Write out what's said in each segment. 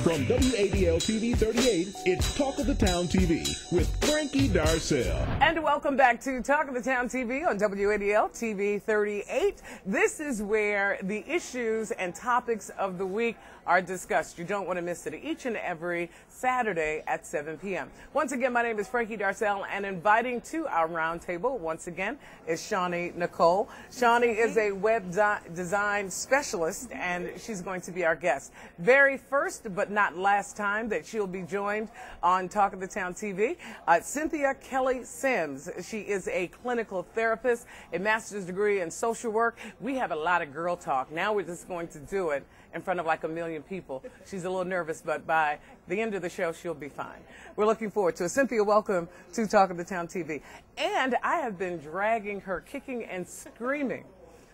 From WADL-TV 38, it's Talk of the Town TV with Frankie Darcell. And welcome back to Talk of the Town TV on WADL-TV 38. This is where the issues and topics of the week are discussed. You don't want to miss it each and every Saturday at 7 p.m. Once again, my name is Frankie Darcell, and inviting to our roundtable once again is Shawnee Nicole. Shawnee is a web design specialist, and she's going to be our guest. Very first but not last time that she'll be joined on Talk of the Town TV, Cynthia Kelly Sims. She is a clinical therapist, a master's degree in social work. We have a lot of girl talk. Now we're just going to do it in front of like 1 million people. She's a little nervous, but by the end of the show, she'll be fine. We're looking forward to it. Cynthia, welcome to Talk of the Town TV. And I have been dragging her kicking and screaming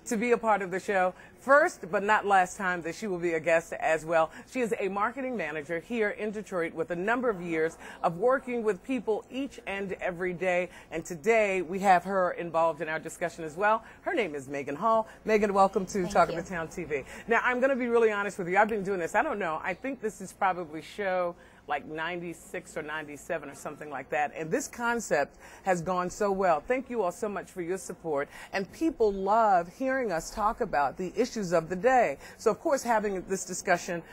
to be a part of the show. First, but not last time, that she will be a guest as well. She is a marketing manager here in Detroit with a number of years of working with people each and every day. And today we have her involved in our discussion as well. Her name is Megan Hall. Megan, welcome to Talk of the Town TV. Now, I'm going to be really honest with you. I've been doing this, I don't know, I think this is probably show like 96 or 97 or something like that. And this concept has gone so well. Thank you all so much for your support. And people love hearing us talk about the issues of the day. So, of course, having this discussion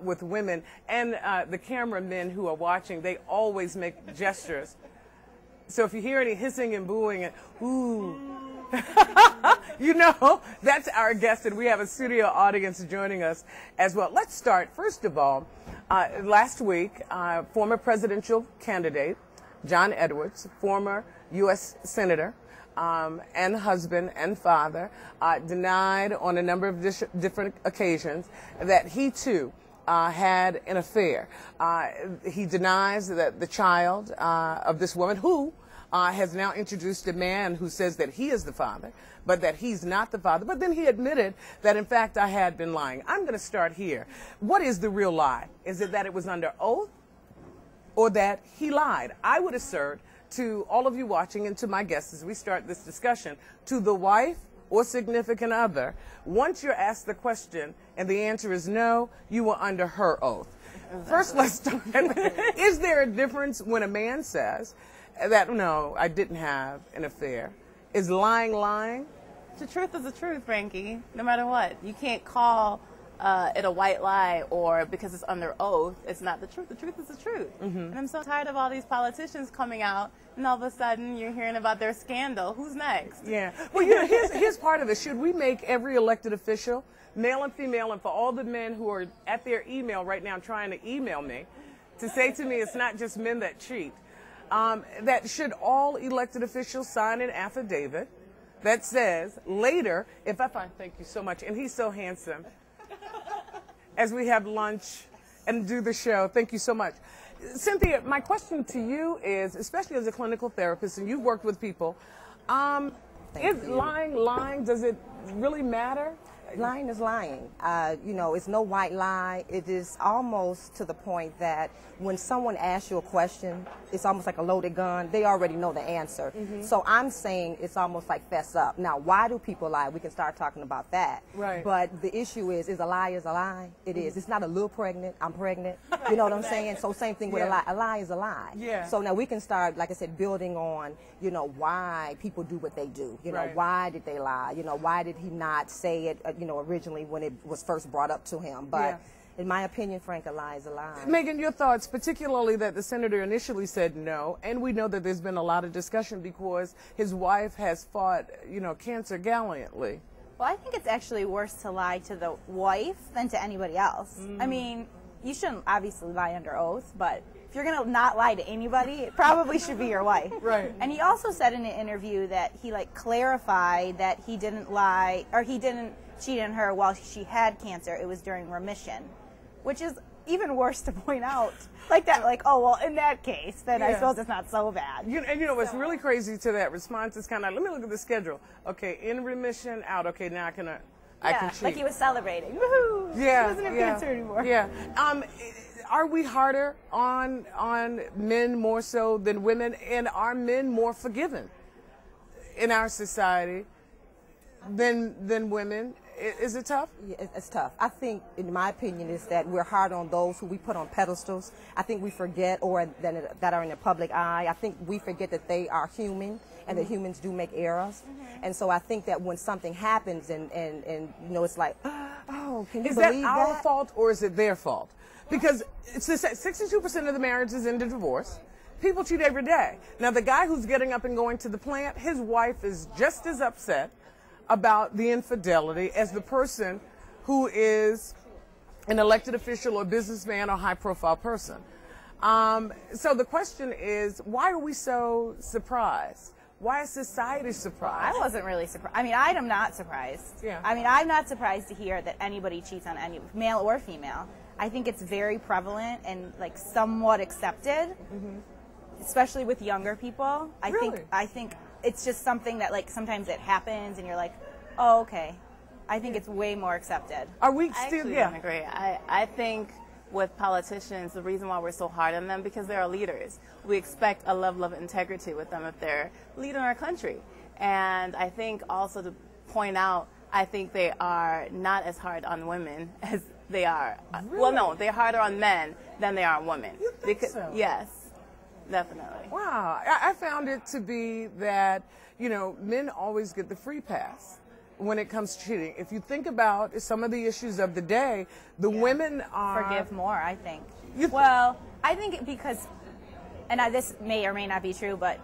with women and the cameramen who are watching, they always make gestures. So if you hear any hissing and booing and ooh, you know, that's our guest, and we have a studio audience joining us as well. Let's start, first of all, last week, former presidential candidate John Edwards, former U.S. Senator, and husband and father, denied on a number of different occasions that he, too, had an affair. He denies that the child of this woman, who has now introduced a man who says that he is the father, but that he's not the father. But then he admitted that, in fact, I had been lying. I'm going to start here. What is the real lie? Is it that it was under oath, or that he lied? I would assert to all of you watching and to my guests as we start this discussion, to the wife or significant other, once you're asked the question and the answer is no, you were under her oath. First, let's start. Is there a difference when a man says that, no, I didn't have an affair? Is lying lying? The truth is the truth, Frankie, no matter what. You can't call it a white lie, or because it's under oath, it's not the truth. The truth is the truth. Mm-hmm. And I'm so tired of all these politicians coming out, and all of a sudden you're hearing about their scandal. Who's next? Yeah. Well, you know, here's part of it. Should we make every elected official, male and female, and for all the men who are at their email right now trying to email me, to say to me it's not just men that cheat, that should all elected officials sign an affidavit that says later, if I find, thank you so much, and he's so handsome, as we have lunch and do the show, thank you so much. Cynthia, my question to you is, especially as a clinical therapist, and you've worked with people, is lying, does it really matter? Lying is lying. You know, it's no white lie. It is almost to the point that when someone asks you a question, it's almost like a loaded gun. They already know the answer. Mm-hmm. So I'm saying it's almost like fess up. Now, why do people lie? We can start talking about that. Right. But the issue is a lie is a lie. It is. It's not a little pregnant, I'm pregnant. You know what I'm saying? So same thing with a lie. A lie is a lie. Yeah. So now we can start, like I said, building on, you know, why people do what they do. You know, Right. Why did they lie? You know, why did he not say it, you know, originally when it was first brought up to him? But in my opinion, Frank, a lie is a lie. Megan, your thoughts, particularly that the senator initially said no, and we know that there's been a lot of discussion because his wife has fought, you know, cancer gallantly. Well, I think it's actually worse to lie to the wife than to anybody else. I mean, you shouldn't obviously lie under oath, but if you're going to not lie to anybody, it probably should be your wife. Right. And he also said in an interview that he, like, clarified that he didn't lie, or he didn't cheat on her while she had cancer. It was during remission, which is even worse to point out. Like that, like, oh, well, in that case, then I suppose it's not so bad. And you know what's really crazy to that response is kind of, let me look at the schedule. Okay, in remission, out. Okay, now I can cheat. Like he was celebrating. Woohoo! Yeah, He doesn't have cancer anymore. Yeah. Are we harder on men more so than women, and are men more forgiven in our society than women? Is it tough? Yeah, it's tough. I think, in my opinion, is that we're hard on those who we put on pedestals. I think we forget, or that are in the public eye. I think we forget that they are human and that humans do make errors. And so I think that when something happens and you know, it's like, oh, can you believe that? Is that our fault or is it their fault? Because it's 62% of the marriages end in divorce. People cheat every day. Now, the guy who's getting up and going to the plant, his wife is just as upset about the infidelity as the person who is an elected official or businessman or high-profile person. So the question is, why are we so surprised? Why is society surprised? I wasn't really surprised. I mean, I'm not surprised. Yeah. I mean, I'm not surprised to hear that anybody cheats on any, male or female. I think it's very prevalent and like somewhat accepted, especially with younger people. I think it's just something that like sometimes it happens and you're like, oh, okay. I think it's way more accepted. Are we I still? actually Yeah. don't agree. I think with politicians, the reason why we're so hard on them because they're our leaders. We expect a level of integrity with them if they're leading our country. And I think also to point out, I think they are not as hard on women as they are. Really? Well, no, they're harder on men than they are on women. You think so? Yes, definitely. Wow. I found it to be that, you know, men always get the free pass when it comes to cheating. If you think about some of the issues of the day, the women are... Forgive more, I think. You- Well, I think because, and this may or may not be true, but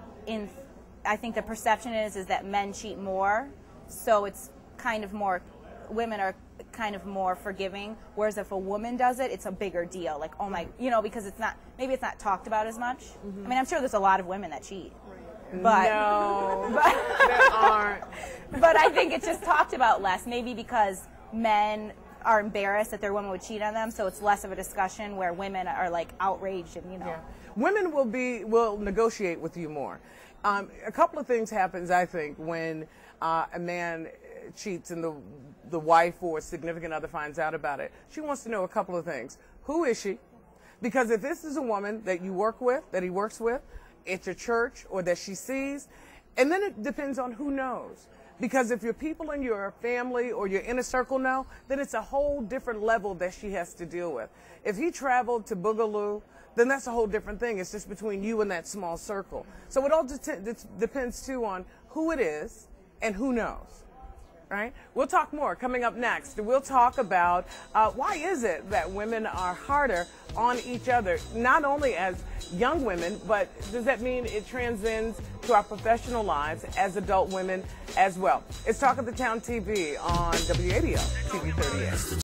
I think the perception is that men cheat more, so it's kind of more, women are kind of more forgiving, whereas if a woman does it, it's a bigger deal. Like, oh my, you know, because maybe it's not talked about as much. I mean, I'm sure there's a lot of women that cheat. But, No, there aren't. but I think it's just talked about less, maybe because men are embarrassed that their woman would cheat on them, so it's less of a discussion where women are like outraged and, you know. Yeah. Women will negotiate with you more. A couple of things happens, I think, when a man cheats and the wife or significant other finds out about it. She wants to know a couple of things. Who is she? Because if this is a woman that you work with, that he works with, at your church, or that she sees, and then it depends on who knows. Because if your people in your family or your inner circle know, then it's a whole different level that she has to deal with. If he traveled to Boogaloo, then that's a whole different thing. It's just between you and that small circle. So it all depends, too, on who it is and who knows. Right? We'll talk more coming up next. We'll talk about why is it that women are harder on each other, not only as young women, but does that mean it transcends to our professional lives as adult women as well? It's Talk of the Town TV on WADL TV 38.